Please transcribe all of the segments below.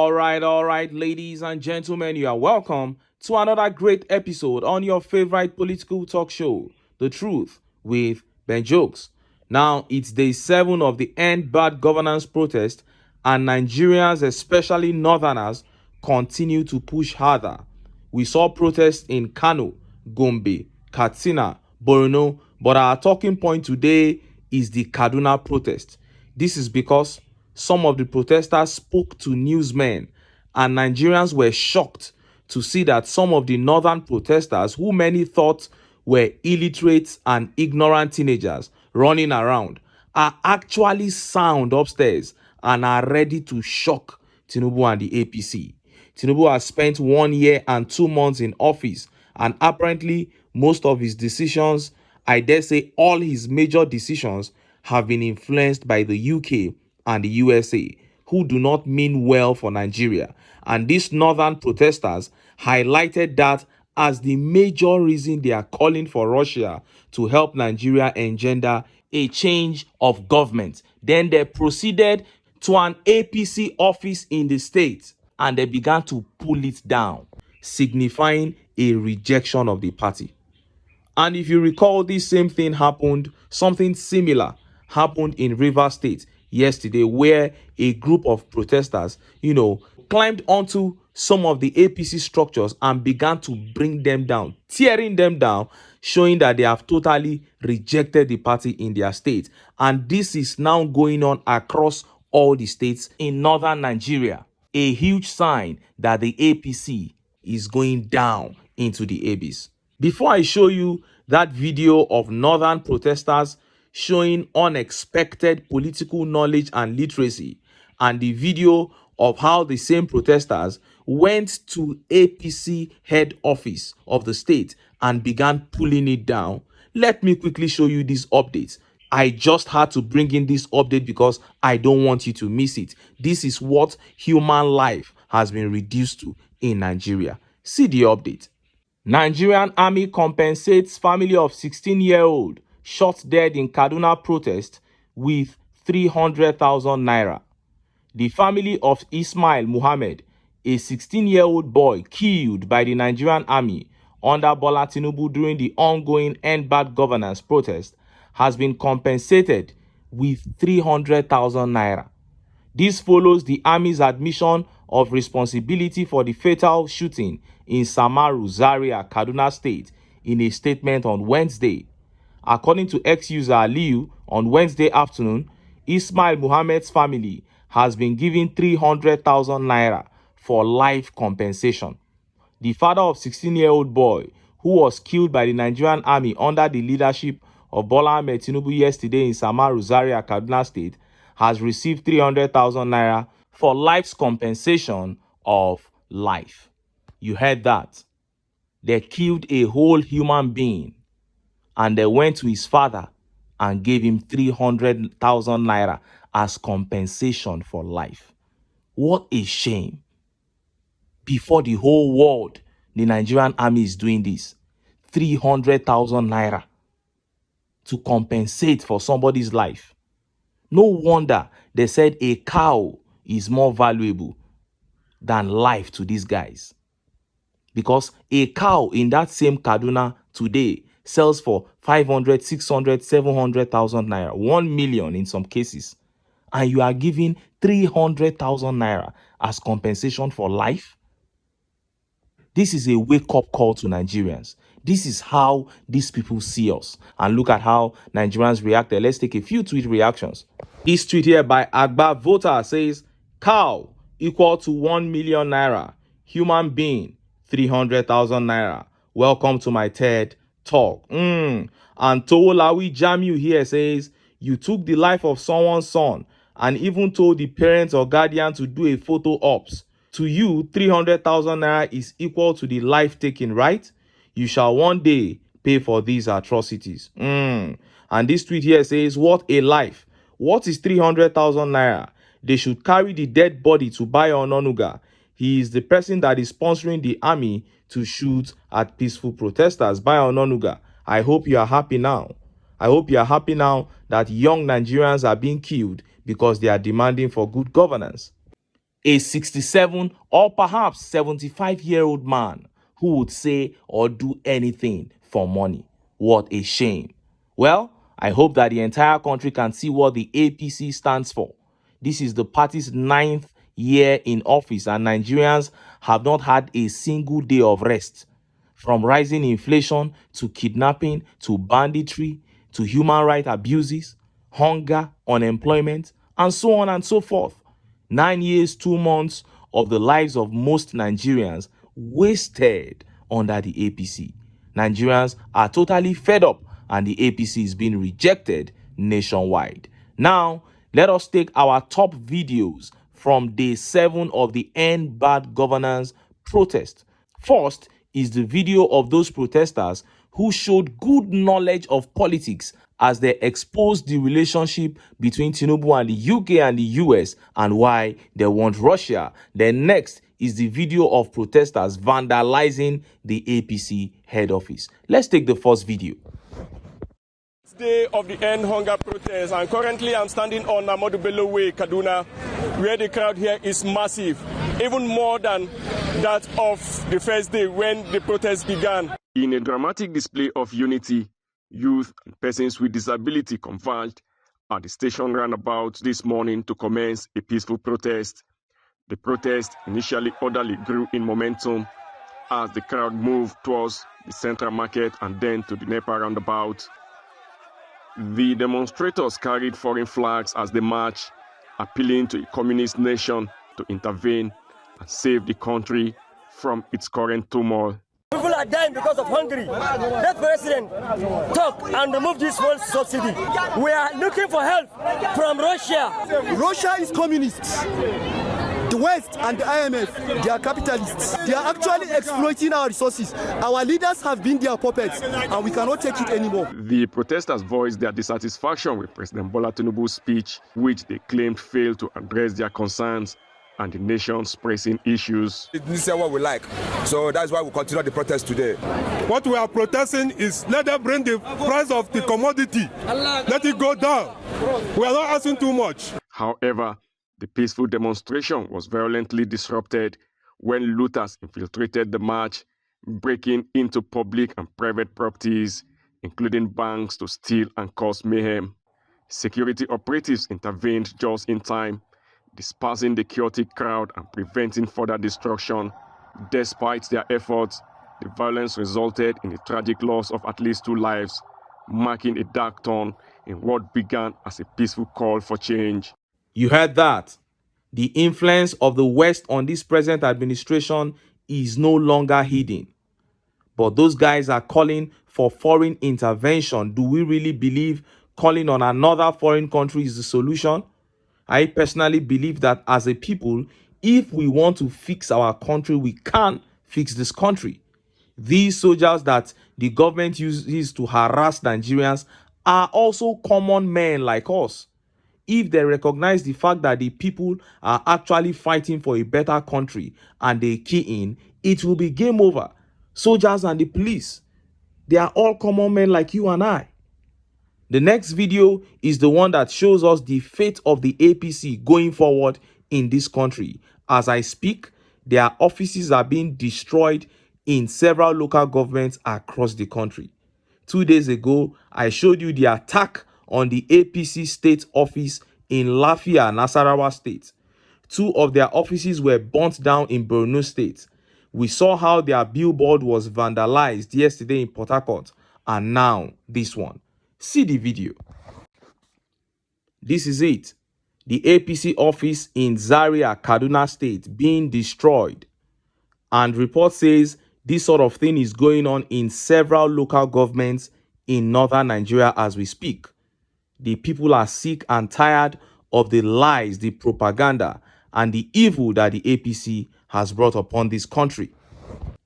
All right, ladies and gentlemen, you are welcome to another great episode on your favorite political talk show, The Truth with Ben Jokes. Now, it's day 7 of the End Bad Governance protest, and Nigerians, especially Northerners, continue to push harder. We saw protests in Kano, Gombe, Katsina, Borno, but our talking point today is the Kaduna protest. This is because some of the protesters spoke to newsmen, and Nigerians were shocked to see that some of the northern protesters, who many thought were illiterate and ignorant teenagers running around, are actually sound upstairs and are ready to shock Tinubu and the APC. Tinubu has spent 1 year and 2 months in office, and apparently most of his decisions, I dare say all his major decisions, have been influenced by the UK and the USA, who do not mean well for Nigeria. And these northern protesters highlighted that as the major reason they are calling for Russia to help Nigeria engender a change of government. Then they proceeded to an APC office in the state and they began to pull it down, signifying a rejection of the party. And if you recall, this same thing happened, something similar happened in Rivers State yesterday, where a group of protesters, climbed onto some of the APC structures and began to bring them down, tearing them down, showing that they have totally rejected the party in their state. And this is now going on across all the states in northern Nigeria. A huge sign that the APC is going down into the abyss. Before I show you that video of northern protesters showing unexpected political knowledge and literacy, and the video of how the same protesters went to APC head office of the state and began pulling it down, let me quickly show you these updates. I just had to bring in this update because I don't want you to miss it. This is what human life has been reduced to in Nigeria. See the update. Nigerian army compensates family of 16-year-old shot dead in Kaduna protest with 300,000 naira. The family of Ismail Muhammad, a 16-year-old boy killed by the Nigerian army under Bola Tinubu during the ongoing End Bad Governance protest, has been compensated with 300,000 naira. This follows the army's admission of responsibility for the fatal shooting in Samaru, Zaria, Kaduna State in a statement on Wednesday. According to ex-user Aliyu, on Wednesday afternoon, Ismail Muhammad's family has been given 300,000 naira for life compensation. The father of 16-year-old boy, who was killed by the Nigerian army under the leadership of Bola Ahmed Tinubu yesterday in Samaru, Zaria, Kaduna State, has received 300,000 naira for life's compensation of life. You heard that. They killed a whole human being, and they went to his father and gave him 300,000 naira as compensation for life. What a shame. Before the whole world, the Nigerian army is doing this. 300,000 naira to compensate for somebody's life. No wonder they said a cow is more valuable than life to these guys. Because a cow in that same Kaduna today sells for 500, 600, 700,000 naira, 1 million in some cases. And you are giving 300,000 naira as compensation for life? This is a wake-up call to Nigerians. This is how these people see us. And look at how Nigerians reacted. Let's take a few tweet reactions. This tweet here by Agba Voter says, cow equal to 1 million naira. Human being, 300,000 naira. Welcome to my TED Talk. And Towolawi Jamiu here says, you took the life of someone's son and even told the parents or guardian to do a photo ops. To you, 300,000 naira is equal to the life taken, right? You shall one day pay for these atrocities. And this tweet here says, what a life. What is 300,000 naira? They should carry the dead body to Bayo Ononuga. He is the person that is sponsoring the army to shoot at peaceful protesters. Bayo Ononuga, I hope you are happy now. I hope you are happy now that young Nigerians are being killed because they are demanding for good governance. A 67 or perhaps 75-year-old man who would say or do anything for money. What a shame. Well, I hope that the entire country can see what the APC stands for. This is the party's 9th year in office, and Nigerians have not had a single day of rest. From rising inflation to kidnapping to banditry to human rights abuses, hunger, unemployment, and so on and so forth. 9 years, 2 months of the lives of most Nigerians wasted under the APC. Nigerians are totally fed up, and the APC is being rejected nationwide. Now, let us take our top videos from day 7 of the End Bad Governance protest. First is the video of those protesters who showed good knowledge of politics as they exposed the relationship between Tinubu and the UK and the US and why they want Russia. Then next is the video of protesters vandalizing the APC head office. Let's take the first video. Day of the End Hunger protest, and currently I'm standing on Ahmadu Bello Way, Kaduna, where the crowd here is massive, even more than that of the first day when the protest began. In a dramatic display of unity, youth and persons with disability converged at the station roundabout this morning to commence a peaceful protest. The protest, initially orderly, grew in momentum as the crowd moved towards the Central Market and then to the NEPA roundabout. The demonstrators carried foreign flags as they marched, appealing to a communist nation to intervene and save the country from its current turmoil. People are dying because of hungry. Let president talk and remove this world subsidy. We are looking for help from Russia. Russia is communist. The West and the IMF, they are capitalists. They are actually exploiting our resources. Our leaders have been their puppets, and we cannot take it anymore. The protesters voiced their dissatisfaction with President Bola Tinubu's speech, which they claimed failed to address their concerns and the nation's pressing issues. This is what we like, so that's why we continue the protest today. What we are protesting is let them bring the price of the commodity, let it go down. We are not asking too much. However, the peaceful demonstration was violently disrupted when looters infiltrated the march, breaking into public and private properties, including banks, to steal and cause mayhem. Security operatives intervened just in time, dispersing the chaotic crowd and preventing further destruction. Despite their efforts, the violence resulted in the tragic loss of at least 2 lives, marking a dark turn in what began as a peaceful call for change. You heard that. The influence of the West on this present administration is no longer hidden. But those guys are calling for foreign intervention. Do we really believe calling on another foreign country is the solution? I personally believe that as a people, if we want to fix our country, we can fix this country. These soldiers that the government uses to harass Nigerians are also common men like us. If they recognize the fact that the people are actually fighting for a better country and they key in, it will be game over. Soldiers and the police, they are all common men like you and I. The next video is the one that shows us the fate of the APC going forward in this country. As I speak, their offices are being destroyed in several local governments across the country. 2 days ago, I showed you the attack on the APC state office in Lafia, Nasarawa State. 2 of their offices were burnt down in Borno State. We saw how their billboard was vandalized yesterday in Port Harcourt, and now this one. See the video. This is it. The APC office in Zaria, Kaduna State being destroyed. And report says this sort of thing is going on in several local governments in northern Nigeria as we speak. The people are sick and tired of the lies, the propaganda, and the evil that the APC has brought upon this country.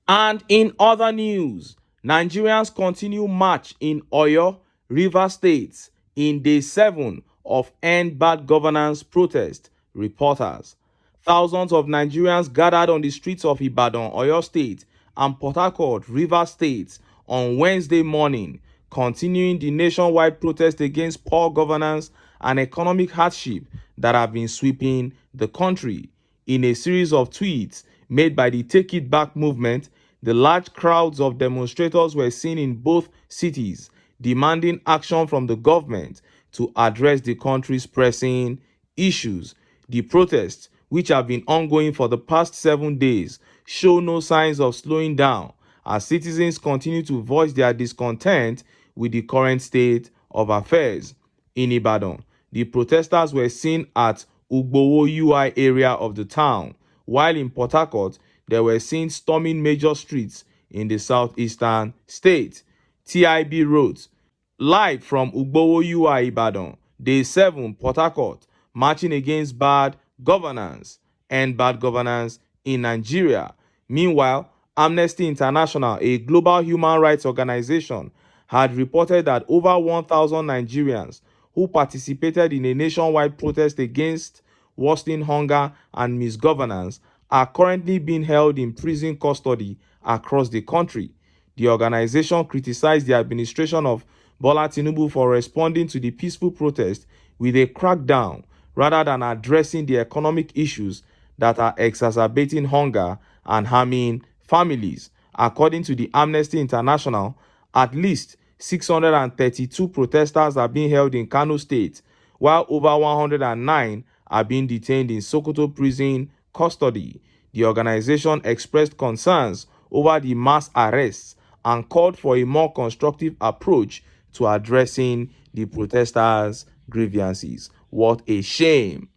And in other news, Nigerians continue march in Oyo, Rivers States in day 7 of End Bad Governance protest. Reporters. Thousands of Nigerians gathered on the streets of Ibadan, Oyo State, and Port Harcourt, Rivers State on Wednesday morning, continuing the nationwide protest against poor governance and economic hardship that have been sweeping the country. In a series of tweets made by the Take It Back movement, the large crowds of demonstrators were seen in both cities, demanding action from the government to address the country's pressing issues. The protests, which have been ongoing for the past 7 days, show no signs of slowing down as citizens continue to voice their discontent with the current state of affairs. In Ibadan, the protesters were seen at Ugbowo UI area of the town, while in Port Harcourt, they were seen storming major streets in the southeastern state. TIB wrote, live from Ugbowo UI Ibadan, Day 7, Port Harcourt, marching against bad governance and bad governance in Nigeria. Meanwhile, Amnesty International, a global human rights organization, had reported that over 1,000 Nigerians who participated in a nationwide protest against worsening hunger and misgovernance are currently being held in prison custody across the country. The organization criticized the administration of Bola Tinubu for responding to the peaceful protest with a crackdown rather than addressing the economic issues that are exacerbating hunger and harming families. According to the Amnesty International, at least 632 protesters are being held in Kano State, while over 109 are being detained in Sokoto prison custody. The organization expressed concerns over the mass arrests and called for a more constructive approach to addressing the protesters' grievances. What a shame.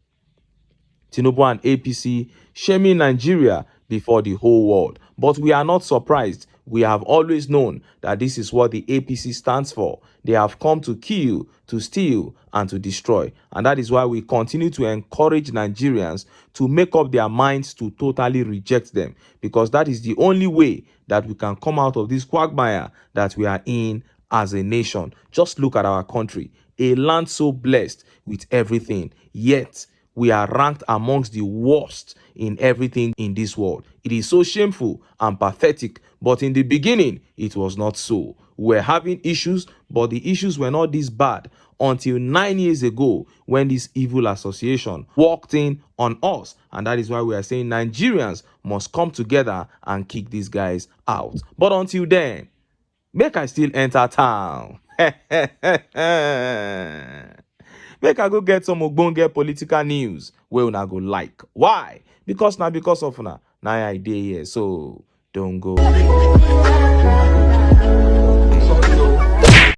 Tinubu and APC shaming Nigeria before the whole world. But we are not surprised. We have always known that this is what the APC stands for. They have come to kill, to steal, and to destroy. And that is why we continue to encourage Nigerians to make up their minds to totally reject them. Because that is the only way that we can come out of this quagmire that we are in as a nation. Just look at our country. A land so blessed with everything. Yet, we are ranked amongst the worst in everything in this world. It is so shameful and pathetic, but in the beginning, it was not so. We were having issues, but the issues were not this bad until 9 years ago when this evil association walked in on us. And that is why we are saying Nigerians must come together and kick these guys out. But until then, make I still enter town. Make I go get some ogbonge political news wey una go like. Why? Because of una. Now I dey here, so don't go.